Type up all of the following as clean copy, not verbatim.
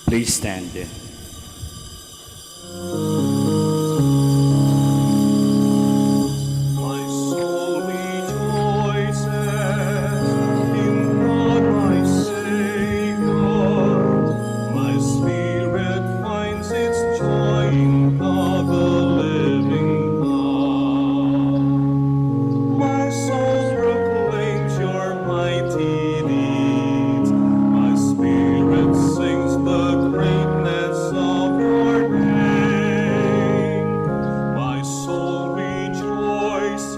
Please stand. My soul rejoices in God my Savior. My spirit finds its joy in God the living God. My soul proclaims your mighty deeds. My spirit sings the greatness of your name. My soul rejoices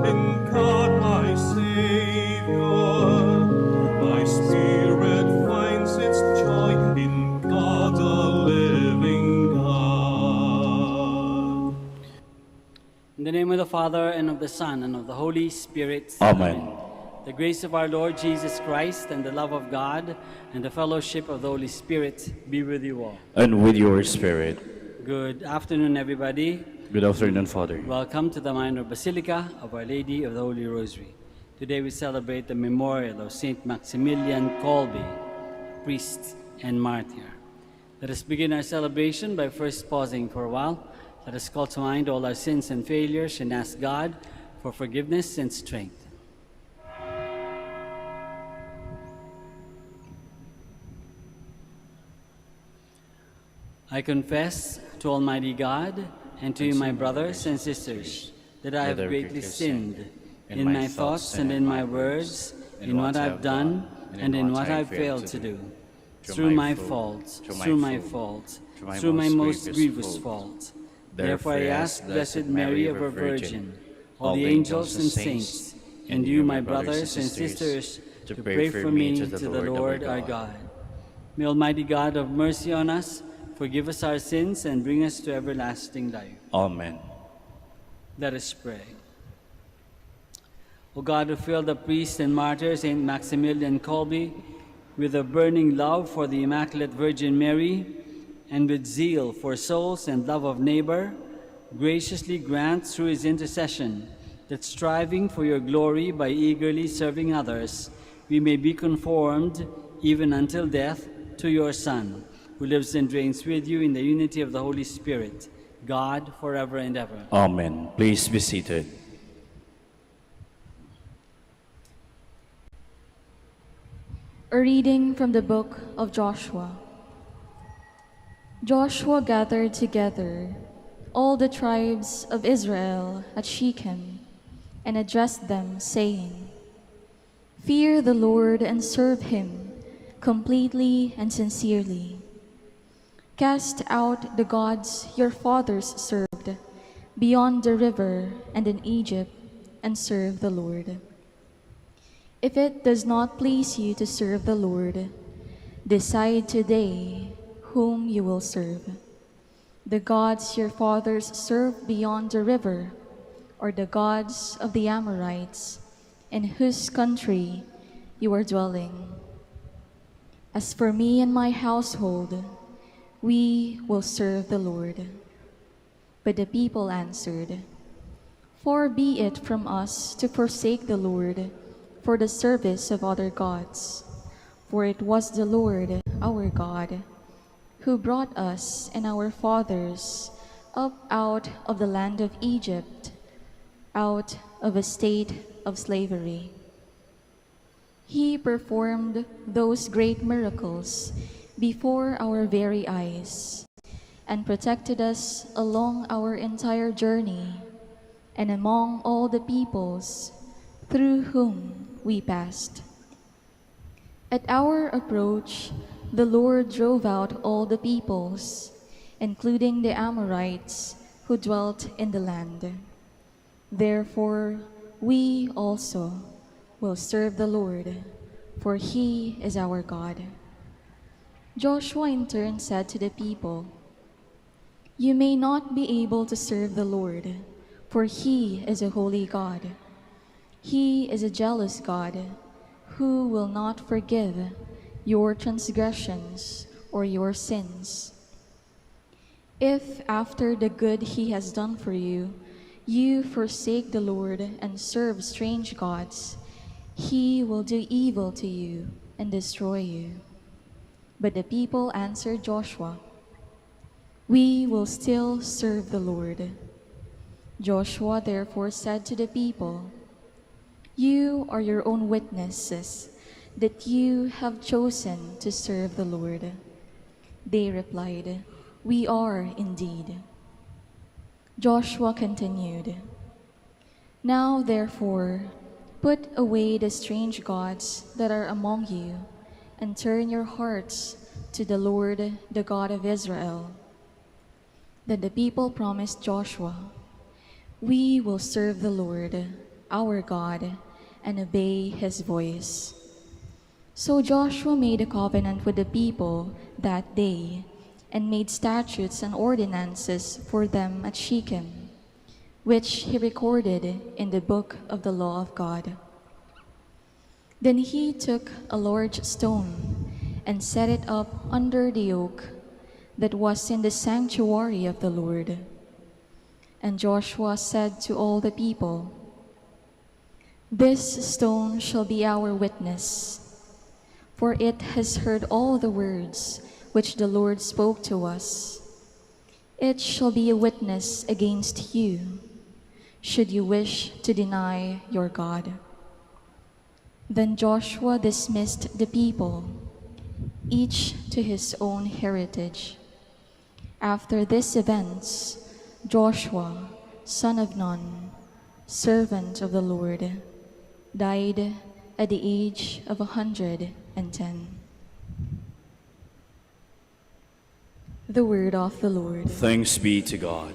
in God my Savior. My spirit finds its joy in God the living God. In the name of the Father, and of the Son, and of the Holy Spirit. Amen. The grace of our Lord Jesus Christ, and the love of God, and the fellowship of the Holy Spirit be with you all. And with your spirit. Good afternoon, everybody. Good afternoon, Father. Welcome to the Minor Basilica of Our Lady of the Holy Rosary. Today we celebrate the memorial of Saint Maximilian Kolbe, priest and martyr. Let us begin our celebration by first pausing for a while. Let us call to mind all our sins and failures and ask God for forgiveness and strength. I confess to Almighty God and to you, my brothers and sisters, that I have greatly sinned in my thoughts and in my words, in what I've done and in what I've failed to do. Through my fault, through my most grievous fault. Therefore I ask Blessed Mary, ever Virgin, all the angels and saints, and you, my brothers and sisters, to pray for me to the Lord our God. May Almighty God have mercy on us, forgive us our sins, and bring us to everlasting life. Amen. Let us pray. O God, who filled the priest and martyr Saint Maximilian Kolbe with a burning love for the Immaculate Virgin Mary, and with zeal for souls and love of neighbor, graciously grant through his intercession that, striving for your glory by eagerly serving others, we may be conformed, even until death, to your Son, who lives and reigns with you in the unity of the Holy Spirit, God, forever and ever. Amen. Please be seated. A reading from the book of Joshua. Joshua gathered together all the tribes of Israel at Shechem and addressed them, saying, "Fear the Lord and serve him completely and sincerely. Cast out the gods your fathers served beyond the river and in Egypt, and serve the Lord. If it does not please you to serve the Lord, decide today whom you will serve, the gods your fathers served beyond the river, or the gods of the Amorites, in whose country you are dwelling. As for me and my household, we will serve the Lord." But the people answered, "Far be it from us to forsake the Lord for the service of other gods, for it was the Lord our God who brought us and our fathers up out of the land of Egypt, out of a state of slavery. He performed those great miracles before our very eyes, and protected us along our entire journey, and among all the peoples through whom we passed. At our approach, the Lord drove out all the peoples, including the Amorites who dwelt in the land. Therefore, we also will serve the Lord, for he is our God." Joshua in turn said to the people, "You may not be able to serve the Lord, for he is a holy God. He is a jealous God who will not forgive your transgressions or your sins. If after the good he has done for you, you forsake the Lord and serve strange gods, he will do evil to you and destroy you. But the people answered Joshua, "We will still serve the Lord." Joshua therefore said to the people, "You are your own witnesses that you have chosen to serve the Lord." They replied, "We are indeed." Joshua continued, "Now therefore, put away the strange gods that are among you, and turn your hearts to the Lord, the God of Israel." Then the people promised Joshua, "We will serve the Lord, our God, and obey his voice." So Joshua made a covenant with the people that day, and made statutes and ordinances for them at Shechem, which he recorded in the book of the law of God. Then he took a large stone and set it up under the oak that was in the sanctuary of the Lord. And Joshua said to all the people, "This stone shall be our witness, for it has heard all the words which the Lord spoke to us. It shall be a witness against you, should you wish to deny your God." Then Joshua dismissed the people, each to his own heritage. After these events, Joshua, son of Nun, servant of the Lord, died at the age of 110. The word of the Lord. Thanks be to God.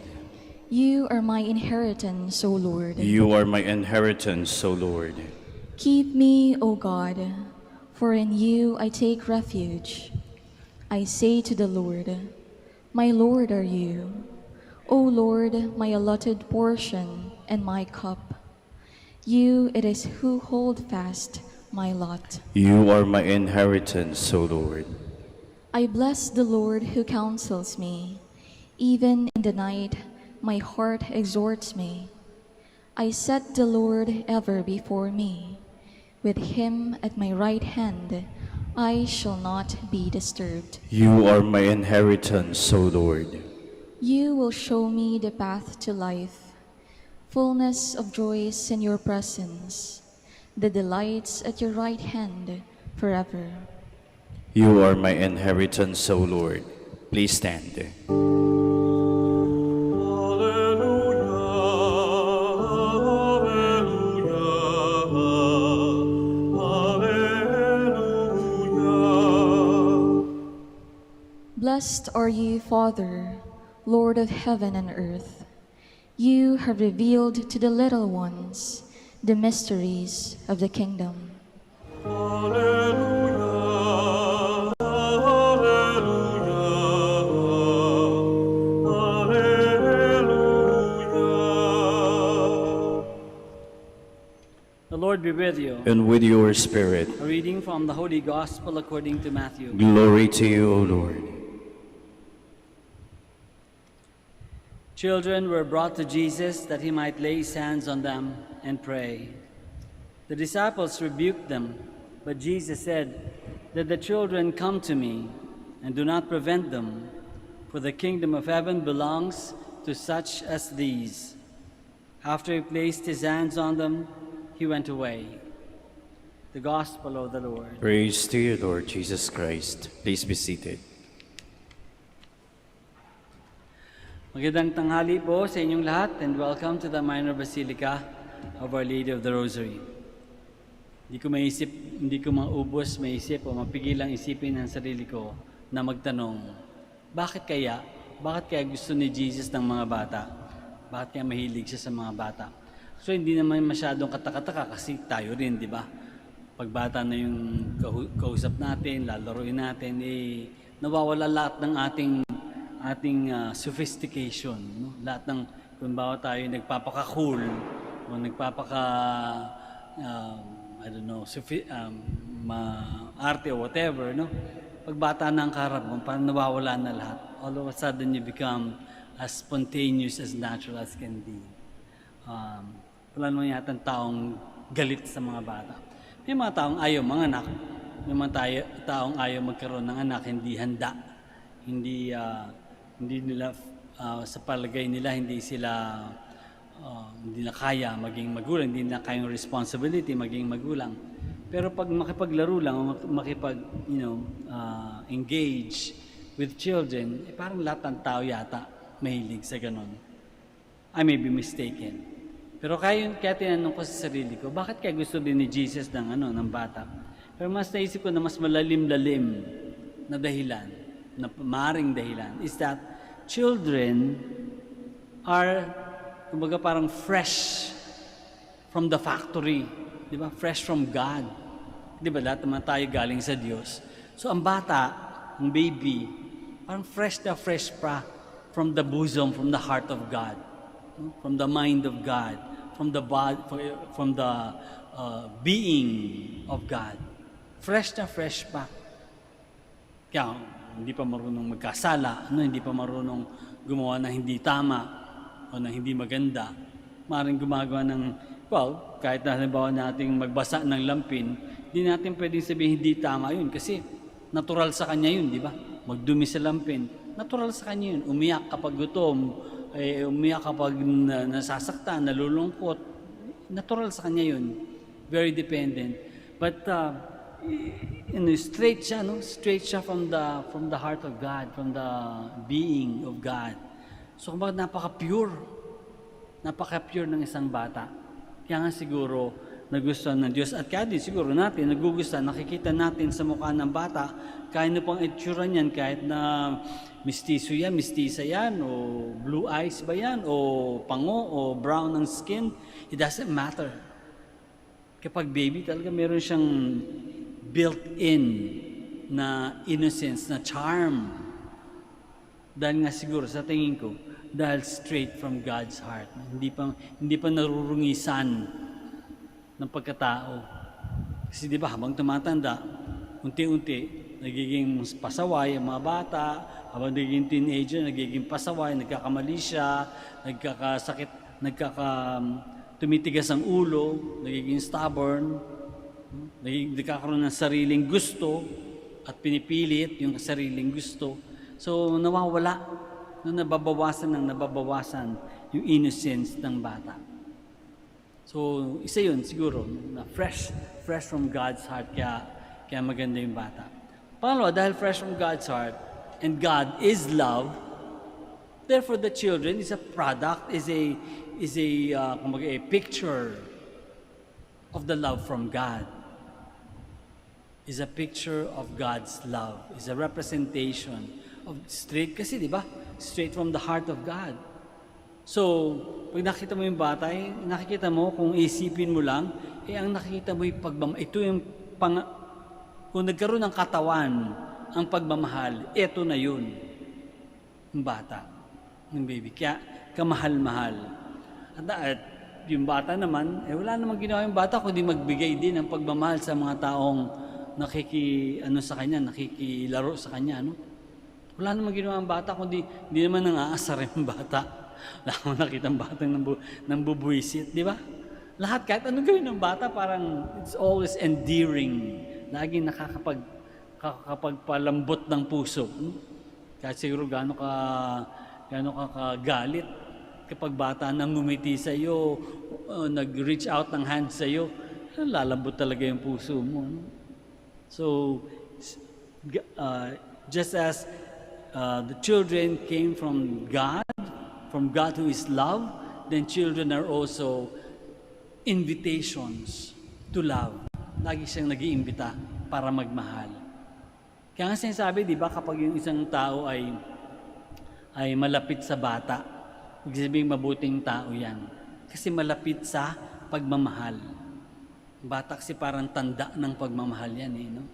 You are my inheritance, O Lord. You are my inheritance, O Lord. Keep me, O God, for in you I take refuge. I say to the Lord, "My Lord are you." O Lord, my allotted portion and my cup. You it is who hold fast my lot. You are my inheritance, O Lord. I bless the Lord who counsels me. Even in the night, my heart exhorts me. I set the Lord ever before me. With him at my right hand, I shall not be disturbed. You are my inheritance, O Lord. You will show me the path to life, fullness of joys in your presence, the delights at your right hand forever. You are my inheritance, O Lord. Please stand. Blessed are you, Father, Lord of heaven and earth. You have revealed to the little ones the mysteries of the kingdom. The Lord be with you. And with your spirit. A reading from the Holy Gospel according to Matthew. Glory to you, O Lord. Children were brought to Jesus that he might lay his hands on them and pray. The disciples rebuked them, but Jesus said, "Let the children come to me, and do not prevent them, for the kingdom of heaven belongs to such as these." After he placed his hands on them, he went away. The Gospel of the Lord. Praise to you, Lord Jesus Christ. Please be seated. Magandang tanghali po sa inyong lahat and welcome to the Minor Basilica of Our Lady of the Rosary. Hindi ko maubos, maisip o mapigil ang isipin ng sarili ko na magtanong, bakit kaya gusto ni Jesus ng mga bata? Bakit kaya mahilig siya sa mga bata? So hindi naman masyadong katakataka kasi tayo rin, di ba? Pag bata na yung kausap natin, lalaroin natin, nawawala lahat ng ating sophistication, no? Lahat ng, kung bawa tayo nagpapaka-cool o arte or whatever, no? Pag bata na ang kaharap mo, parang nawawala na lahat. All of a sudden, you become as spontaneous, as natural as can be. Wala naman yata taong galit sa mga bata. May mga taong ayaw manganak, yung mga taong ayaw magkaroon ng anak, hindi handa. Hindi nila, sa palagay nila, hindi nila kaya maging magulang, hindi nila kayang responsibility maging magulang. Pero pag makipaglaro lang, o engage with children, parang lahat ng tao yata mahilig sa ganun. I may be mistaken. Pero kaya tinanong ko sa sarili ko, bakit kaya gusto din ni Jesus ng bata? Pero mas naisip ko na mas malalim-lalim na dahilan, na maaaring dahilan, is that children are, kumbaga parang fresh from the factory. Di ba? Fresh from God. Di ba? Lahat naman tayo galing sa Diyos. So ang bata, ang baby, parang fresh na fresh pa from the bosom, from the heart of God, from the mind of God, from the body, from the being of God. Fresh na fresh pa. Kaya hindi pa marunong magkasala, hindi pa marunong gumawa ng hindi tama o ng hindi maganda. Maaaring gumagawa ng, kahit na halimbawa nating magbasa ng lampin, hindi natin pwedeng sabihin hindi tama yun kasi natural sa kanya yun, di ba? Magdumi sa lampin, natural sa kanya yun. Umiyak kapag gutom, umiyak kapag nasasaktan, nalulungkot, natural sa kanya yun. Very dependent. But straight siya from the heart of God, from the being of God. So kumbaga napaka-pure ng isang bata. Kaya nga siguro nagustuhan ng Diyos at kaya din siguro natin nagugustuhan, nakikita natin sa mukha ng bata, kahit na pang itsura niyan, kahit na mistisa yan, o blue eyes ba yan, o pango, o brown ang skin, it doesn't matter. Kapag baby, talaga meron siyang built-in na innocence, na charm. Dahil nga siguro, sa tingin ko, dahil straight from God's heart. Hindi pa narurungisan ng pagkatao. Kasi di ba, habang tumatanda, unti-unti, nagiging pasaway ang mga bata, habang nagiging teenager, nagiging pasaway, nagkakamali siya, nagkakasakit, tumitigas ang ulo, nagiging stubborn, nagkakaroon ng sariling gusto at pinipilit yung sariling gusto. So nawawala, nababawasan yung innocence ng bata. So isa yun siguro, na fresh from God's heart, kaya maganda yung bata. Pangalawa, dahil fresh from God's heart, and God is love, therefore the children is a product, is a picture of the love from God. Is a picture of God's love. Is a representation of straight, kasi di ba? Straight from the heart of God. So, pag nakita mo yung bata, nakikita mo, kung isipin mo lang, ang nakikita mo yung ito yung kung nagkaroon ng katawan, ang pagmamahal, ito na yun. Yung bata, yung baby. Kaya, kamahal-mahal. At yung bata naman, wala namang ginawa yung bata kundi magbigay din ng pagmamahal sa mga taong nakikilaro sa kanya, no? Wala namang ginawa ang bata kundi hindi naman nangaasar yung bata. Wala akong nakita ang bata ng bubuisit, di ba? Lahat, kahit anong gawin ng bata, parang it's always endearing. Laging nakakapagpalambot ng puso. Kahit siguro gaano ka kagalit kapag bata nang ngumiti sa iyo, nag-reach out ng hand sa iyo, lalambot talaga yung puso mo. So, just as the children came from God who is love, then children are also invitations to love. Lagi siyang nag-iimbita para magmahal. Kaya nga sinasabi, di ba, kapag yung isang tao ay malapit sa bata, ibig sabihin mabuting tao yan. Kasi malapit sa pagmamahal. Bata kasi parang tanda ng pagmamahal yan, no?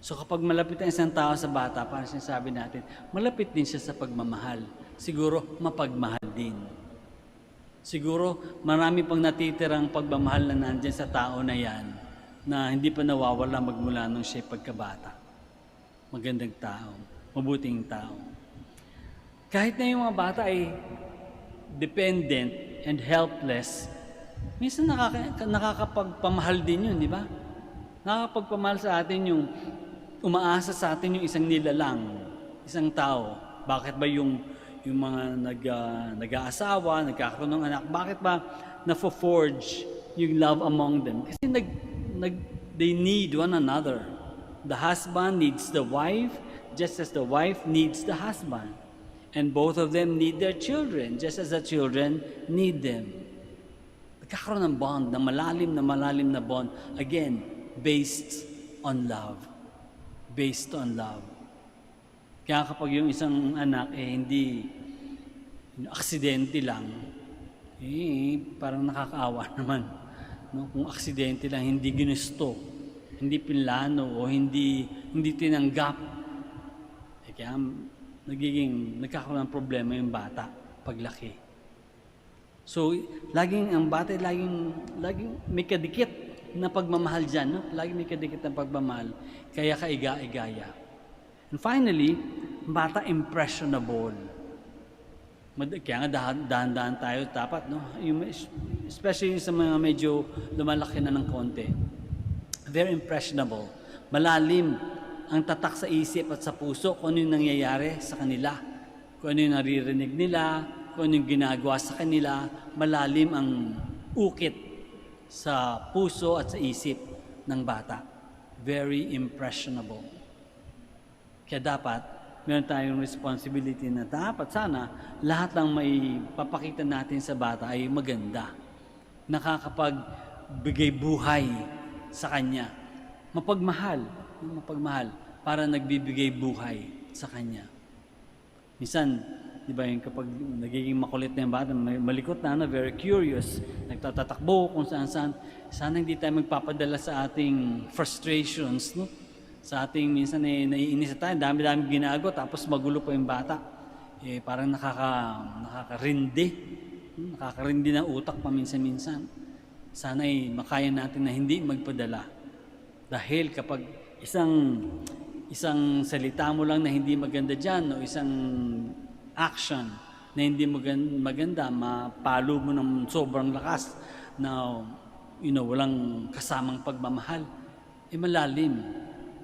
So kapag malapit ang isang tao sa bata, parang sinasabi natin, malapit din siya sa pagmamahal. Siguro, mapagmahal din. Siguro, marami pang natitirang pagmamahal na nandyan sa tao na yan, na hindi pa nawawala magmula nung siya pagkabata. Magandang tao, mabuting tao. Kahit na yung mga bata ay dependent and helpless, minsan nakakapagpamahal din yun, di ba? Nakakapagpamahal sa atin yung umaasa sa atin yung isang nilalang, isang tao. Bakit ba yung mga nag-aasawa, nagkakaroon ng anak, bakit ba na-forge yung love among them? Kasi they need one another. The husband needs the wife, just as the wife needs the husband. And both of them need their children, just as the children need them. Nagkakaroon ng bond, na malalim na bond. Again, based on love. Based on love. Kaya kapag yung isang anak hindi aksidente lang, parang nakakaawa naman. No? Kung aksidente lang, hindi ginusto, hindi pinlano, o hindi tinanggap. Kaya nagkakaroon ng problema yung bata paglaki. So, ang bata laging may kadikit na pagmamahal dyan. No? Laging may kadikit na pagmamahal. Kaya kaiga-igaya. And finally, bata impressionable. Kaya nga dahan-dahan tayo dapat, no? Especially sa mga medyo lumalaki na ng konti. Very impressionable. Malalim ang tatak sa isip at sa puso kung ano yung nangyayari sa kanila. Kung ano yung naririnig nila, kung ano yung ginagawa sa kanila. Malalim ang ukit sa puso at sa isip ng bata. Very impressionable. Kaya dapat, meron tayong responsibility na dapat sana lahat ng may papakita natin sa bata ay maganda. Nakakapagbigay buhay sa kanya. Mapagmahal para nagbibigay buhay sa kanya. Minsan, di ba yung kapag nagiging makulit na yung bata, malikot na, very curious, nagtatatakbo kung saan-saan, sana hindi tayo magpapadala sa ating frustrations, no? Sa ating minsan naiinis tayo, dami-dami ginagawa, tapos magulo pa yung bata. Parang nakakarindi ng utak paminsan-minsan. Sana makaya natin na hindi magpadala. Dahil kapag isang salita mo lang na hindi maganda dyan, o isang action na hindi maganda, mapalo mo ng sobrang lakas na walang kasamang pagmamahal,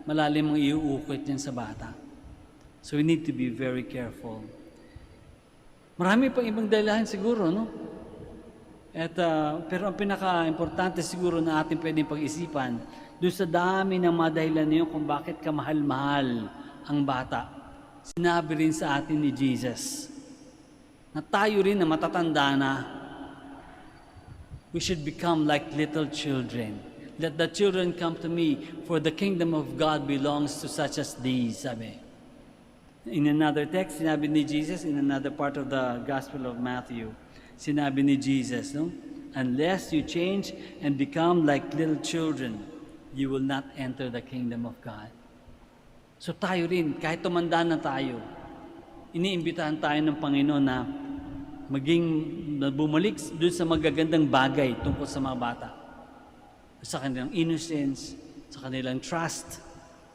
malalim ang iuukit yan sa bata. So we need to be very careful. Marami pang ibang dahilan siguro, no? Pero ang pinaka-importante siguro na ating pwedeng pag-isipan, doon sa dami ng mga dahilan niyo kung bakit kamahal-mahal ang bata, sinabi rin sa atin ni Jesus na tayo rin na matatanda na, we should become like little children. Let the children come to me, for the kingdom of God belongs to such as these, sabi. In another text, sinabi ni Jesus, in another part of the Gospel of Matthew, sinabi ni Jesus, no? Unless you change and become like little children, you will not enter the kingdom of God. So tayo rin, kahit tumanda na tayo, iniimbitahan tayo ng Panginoon na bumalik doon sa magagandang bagay tungkol sa mga bata. Sa kanilang innocence, sa kanilang trust,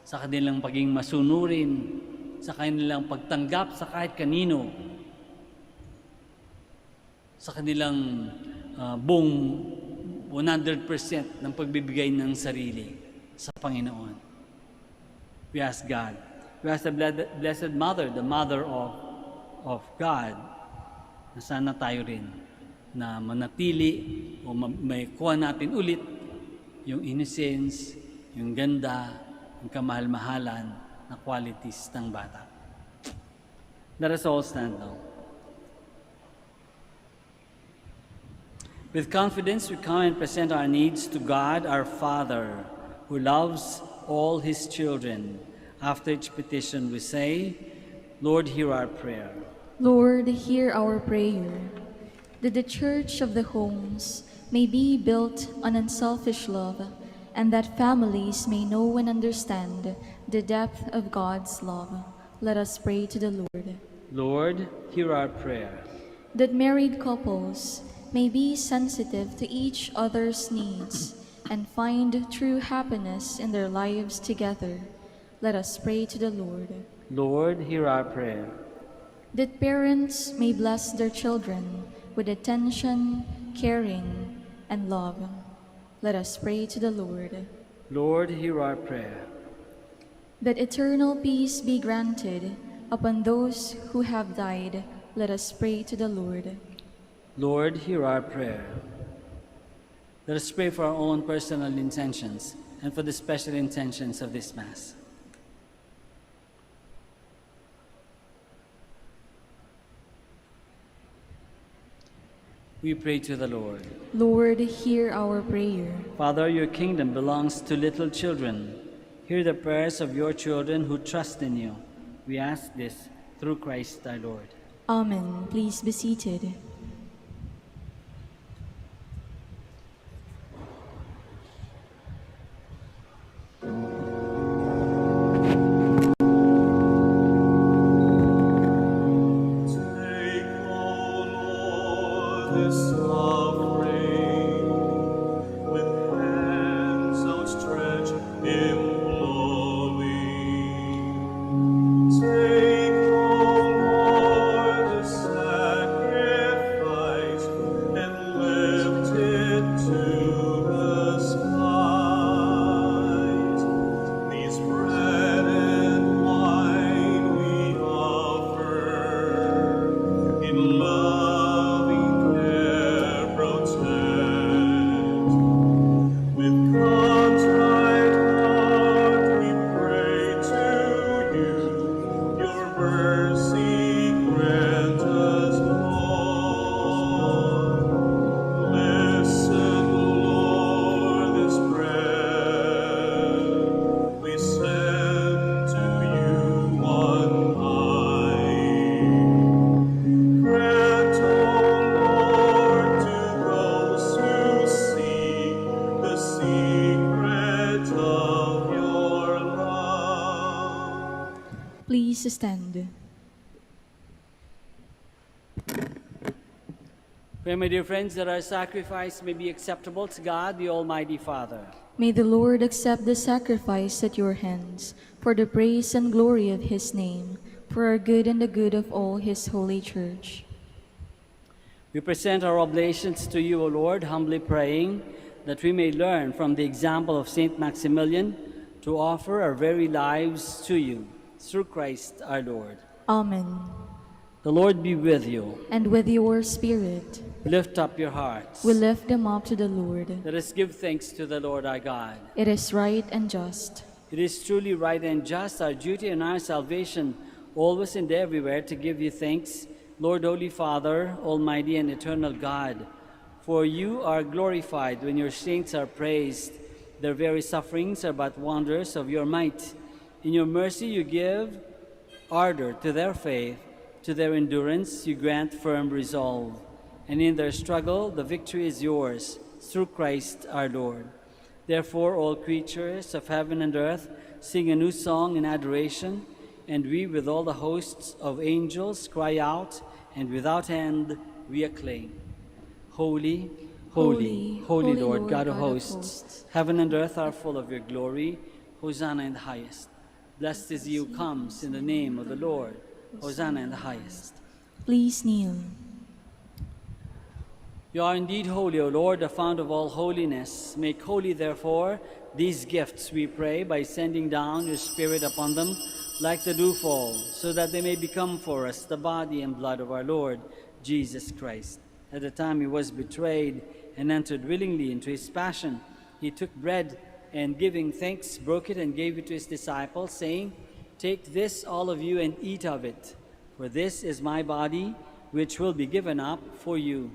sa kanilang pagiging masunurin, sa kanilang pagtanggap sa kahit kanino, sa kanilang buong 100% ng pagbibigay ng sarili sa Panginoon. We ask God. We ask the Blessed Mother, the Mother of God, na sana tayo rin na manatili o may kuha natin ulit yung innocence, yung ganda, yung kamahal-mahalan na qualities ng bata. Let us all stand now. With confidence, we come and present our needs to God, our Father, who loves all His children. After each petition, we say, Lord, hear our prayer. Lord, hear our prayer. That the church of the homes may be built on unselfish love, and that families may know and understand the depth of God's love. Let us pray to the Lord. Lord, hear our prayer. That married couples may be sensitive to each other's needs and find true happiness in their lives together. Let us pray to the Lord. Lord, hear our prayer. That parents may bless their children with attention, caring, and love. Let us pray to the Lord. Lord, hear our prayer. That eternal peace be granted upon those who have died, let us pray to the Lord. Lord, hear our prayer. Let us pray for our own personal intentions and for the special intentions of this Mass. We pray to the Lord. Lord, hear our prayer. Father, your kingdom belongs to little children. Hear the prayers of your children who trust in you. We ask this through Christ our Lord. Amen. Please be seated. Take, O Lord, this offering with hands outstretched imploring. Take, O Lord, the sacrifice and lift it to the skies. These bread and wine we offer, in loving care protect. With contrite heart we pray to you, your mercy grant us, Lord. Listen, Lord, this bread we send to you on high. Grant, O Lord, to those who seek the secret of your love. Please stand. Pray, my dear friends, that our sacrifice may be acceptable to God, the Almighty Father. May the Lord accept the sacrifice at your hands for the praise and glory of his name, for our good and the good of all his holy church. We present our oblations to you, O Lord, humbly praying that we may learn from the example of Saint Maximilian to offer our very lives to you, through Christ our Lord. Amen. The Lord be with you. And with your spirit, Lift up your hearts. we lift them up to the Lord. Let us give thanks to the Lord our God. It is right and just. It is truly right and just, our duty and our salvation, always and everywhere, to give you thanks, Lord, Holy Father, Almighty and eternal God. For you are glorified when your saints are praised. Their very sufferings are but wonders of your might. In your mercy you give ardor to their faith. To their endurance you grant firm resolve. And in their struggle the victory is yours, through Christ our Lord. Therefore all creatures of heaven and earth sing a new song in adoration, and we with all the hosts of angels cry out, and without end we acclaim. Holy, holy, holy Lord, God of hosts, heaven and earth are full of your glory. Hosanna in the highest. Blessed is he who comes in the name of the Lord. Hosanna in the highest. Please kneel. You are indeed holy, O Lord, the fount of all holiness. Make holy, therefore, these gifts, we pray, by sending down your Spirit upon them like the dewfall, so that they may become for us the body and blood of our Lord Jesus Christ. At the time he was betrayed and entered willingly into his passion, he took bread and, giving thanks, broke it and gave it to his disciples, saying, "Take this, all of you, and eat of it, for this is my body, which will be given up for you."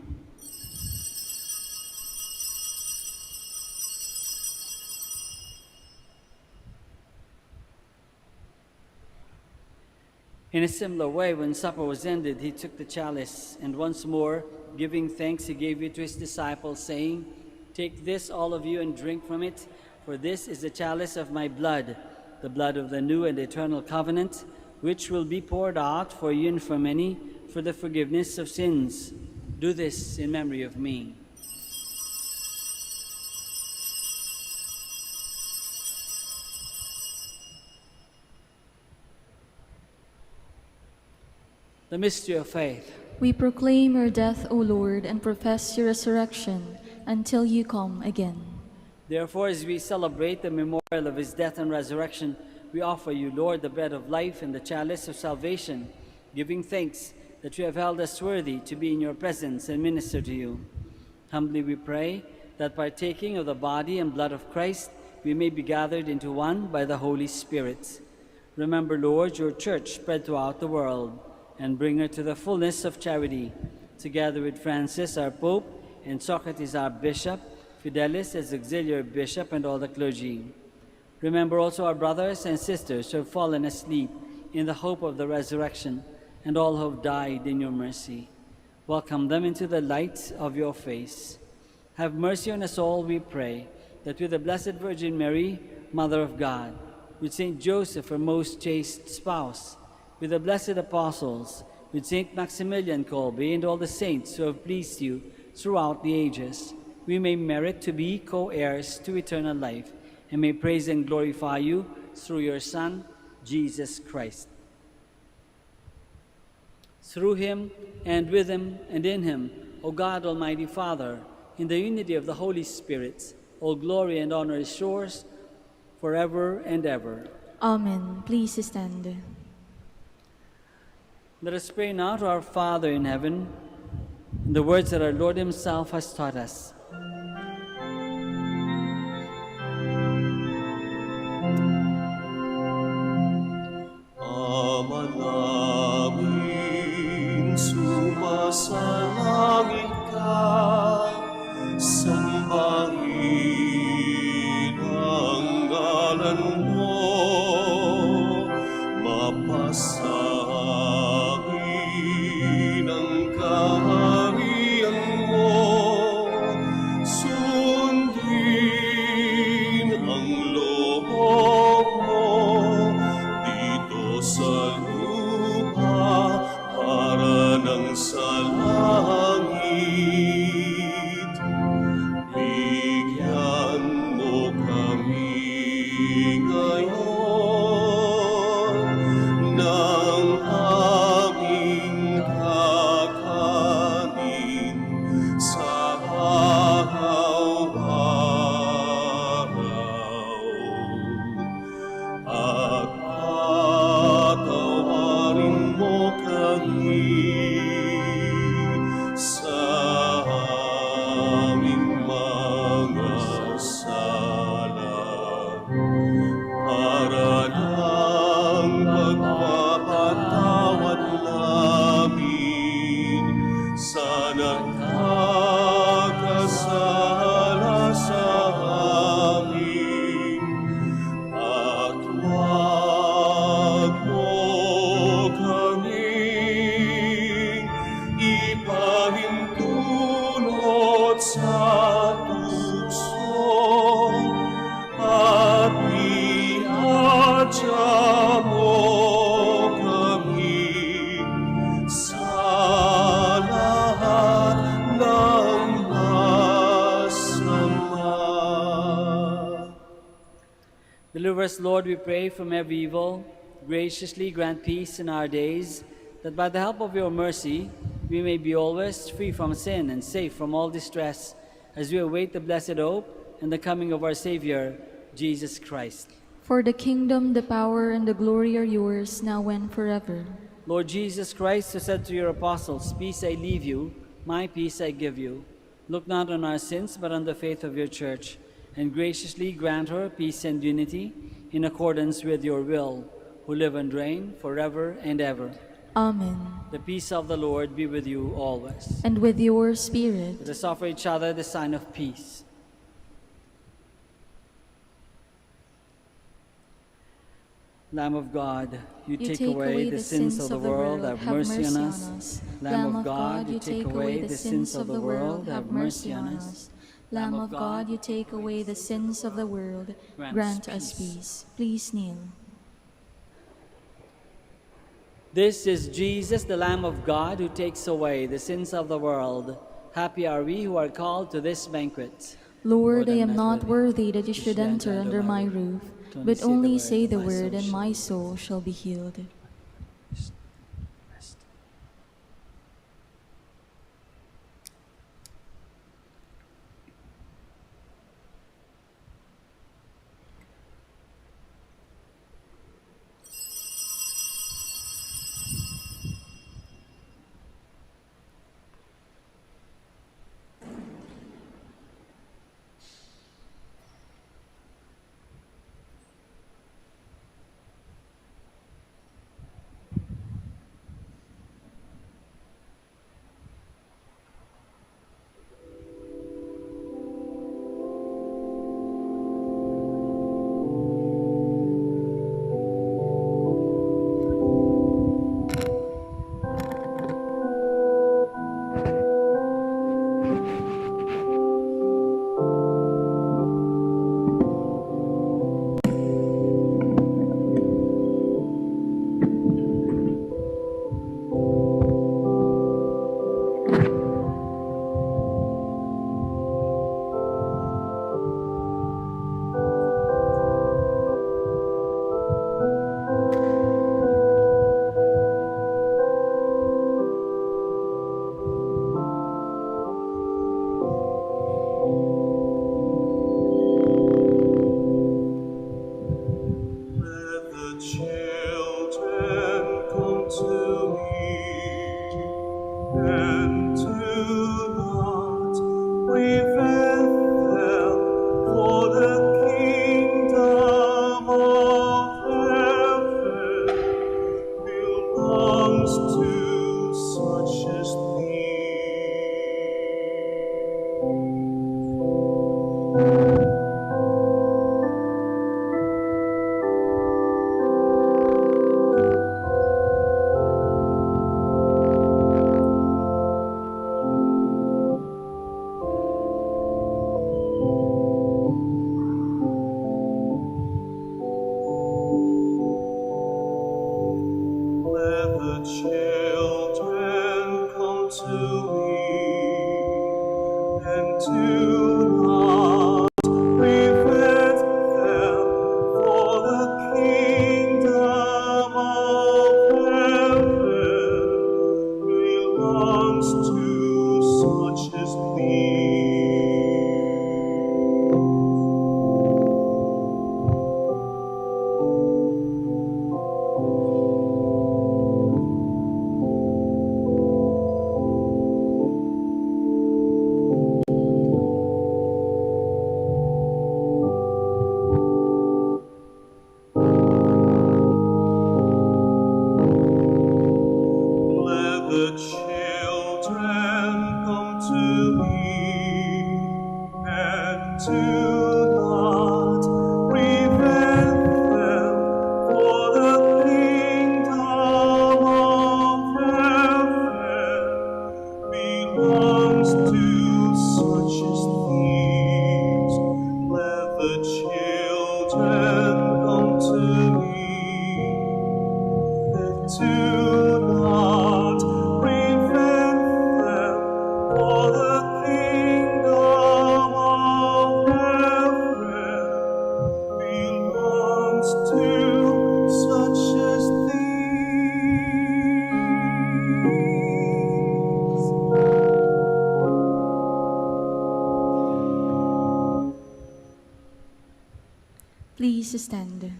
In a similar way, when supper was ended, he took the chalice, and once more, giving thanks, he gave it to his disciples, saying, "Take this, all of you, and drink from it, for this is the chalice of my blood, the blood of the new and eternal covenant, which will be poured out for you and for many for the forgiveness of sins. Do this in memory of me." The mystery of faith. We proclaim your death, O Lord, and profess your resurrection until you come again. Therefore, as we celebrate the memorial of his death and resurrection, we offer you, Lord, the bread of life and the chalice of salvation, giving thanks that you have held us worthy to be in your presence and minister to you. Humbly we pray that partaking of the body and blood of Christ, we may be gathered into one by the Holy Spirit. Remember, Lord, your church spread throughout the world, and bring her to the fullness of charity, together with Francis, our Pope, and Socrates, our Bishop, Fidelis, as auxiliary bishop, and all the clergy. Remember also our brothers and sisters who have fallen asleep in the hope of the resurrection, and all who have died in your mercy. Welcome them into the light of your face. Have mercy on us all, we pray, that with the Blessed Virgin Mary, Mother of God, with Saint Joseph, her most chaste spouse, with the blessed apostles, with Saint Maximilian Kolbe, and all the saints who have pleased you throughout the ages, we may merit to be co-heirs to eternal life, and may praise and glorify you through your Son, Jesus Christ. Through him, and with him, and in him, O God, Almighty Father, in the unity of the Holy Spirit, all glory and honor is yours forever and ever. Amen. Please stand. Let us pray now to our Father in heaven, in the words that our Lord himself has taught us. Ama namin, sumasalangit ka, sambahin ang ngalan mo, mapasahin ang kaharian mo, sundin ang loob mo dito sa lupa para ng sa langit. Bigyan mo kami ngayon ng aming kakanin sa araw-araw. At patawarin mo kami sa aming mga sala, para ng pagpapatawad namin sa nagkakasala sa amin. At huwag mo kaming ipahintulot sa tukso, at iadya mo kami sa lahat ng masama. Deliver us, Lord, we pray, from every evil. Graciously grant peace in our days, that by the help of your mercy we may be always free from sin and safe from all distress, as we await the blessed hope and the coming of our Savior, Jesus Christ. For the kingdom, the power, and the glory are yours, now and forever. Lord Jesus Christ, who said to your apostles, "Peace I leave you, my peace I give you," look not on our sins, but on the faith of your church, and graciously grant her peace and unity in accordance with your will, who live and reign forever and ever. Amen. The peace of the Lord be with you always. And with your spirit. Let us offer each other the sign of peace. Lamb of God, you take away the sins of the world, have mercy on us. Lamb of God, you take away the sins of the world, have mercy on us. Lamb of God, you take away the sins of the world, grant us peace. Please kneel. This is Jesus, the Lamb of God, who takes away the sins of the world. Happy are we who are called to this banquet. Lord, I am not worthy that you should enter under my roof, but only say the word, and my soul shall be healed. children come to me, yet do not prevent them, for the kingdom of heaven belongs to such as these. Please stand.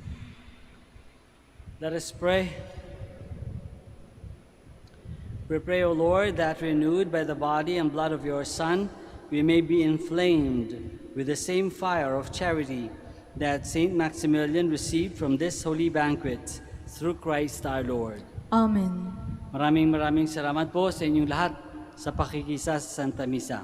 Let us pray. We pray, O Lord, that renewed by the body and blood of your Son, we may be inflamed with the same fire of charity that Saint Maximilian received from this holy banquet, through Christ our Lord. Amen. Maraming salamat po sa inyong lahat sa pakikisa sa Santa Misa.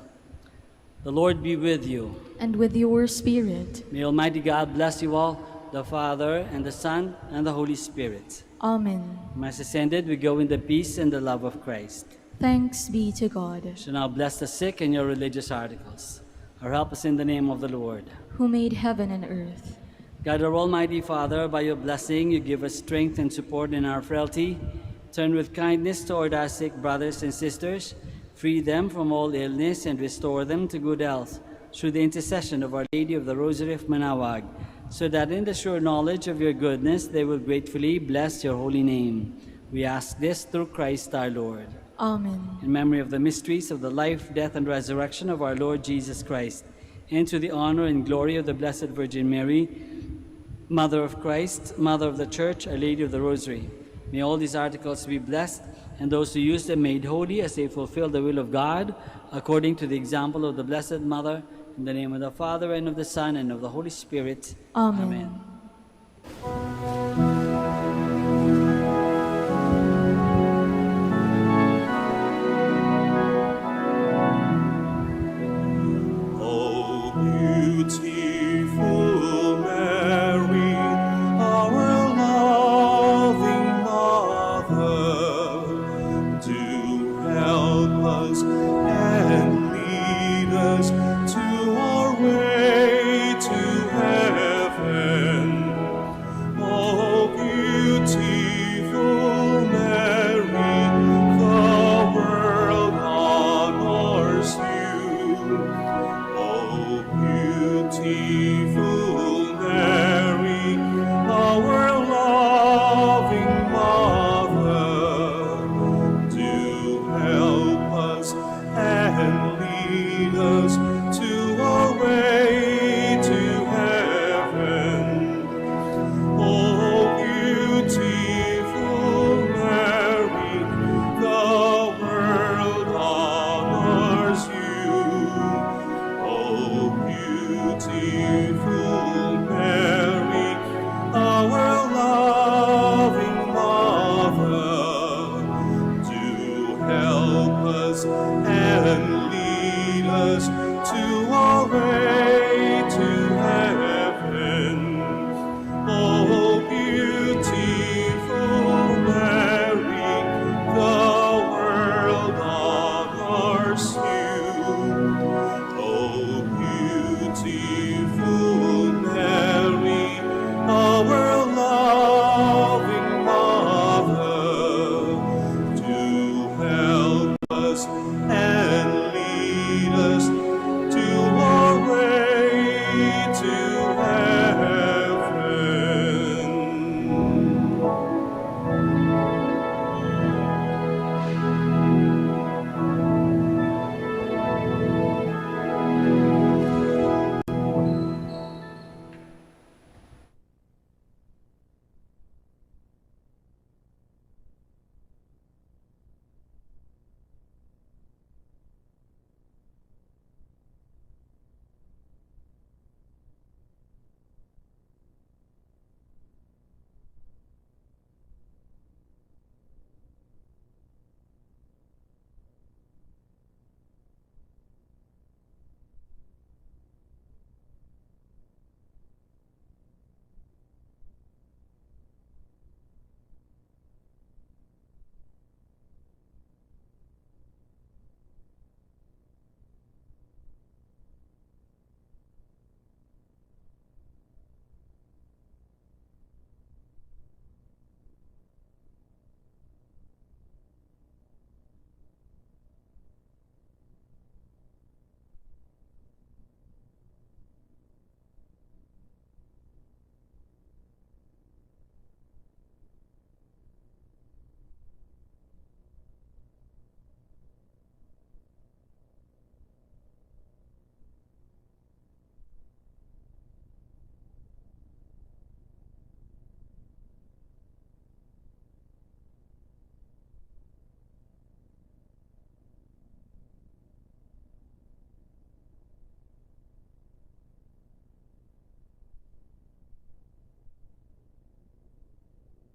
The Lord be with you. And with your spirit. May Almighty God bless you all, the Father, and the Son, and the Holy Spirit. Amen. Mass is ended, we go in the peace and the love of Christ. Thanks be to God, So now bless the sick and your religious articles. Our help is in the name of the Lord. who made heaven and earth. God, our Almighty Father, by your blessing, you give us strength and support in our frailty. Turn with kindness toward our sick brothers and sisters. Free them from all illness and restore them to good health through the intercession of Our Lady of the Rosary of Manaoag, so that in the sure knowledge of your goodness they will gratefully bless your holy name. We ask this through Christ our Lord. Amen. In memory of the mysteries of the life, death, and resurrection of our Lord Jesus Christ, and to the honor and glory of the Blessed Virgin Mary, Mother of Christ, Mother of the Church, Our Lady of the Rosary. May all these articles be blessed, and those who use them made holy as they fulfill the will of God, according to the example of the Blessed Mother, in the name of the Father, and of the Son, and of the Holy Spirit. Amen. Amen.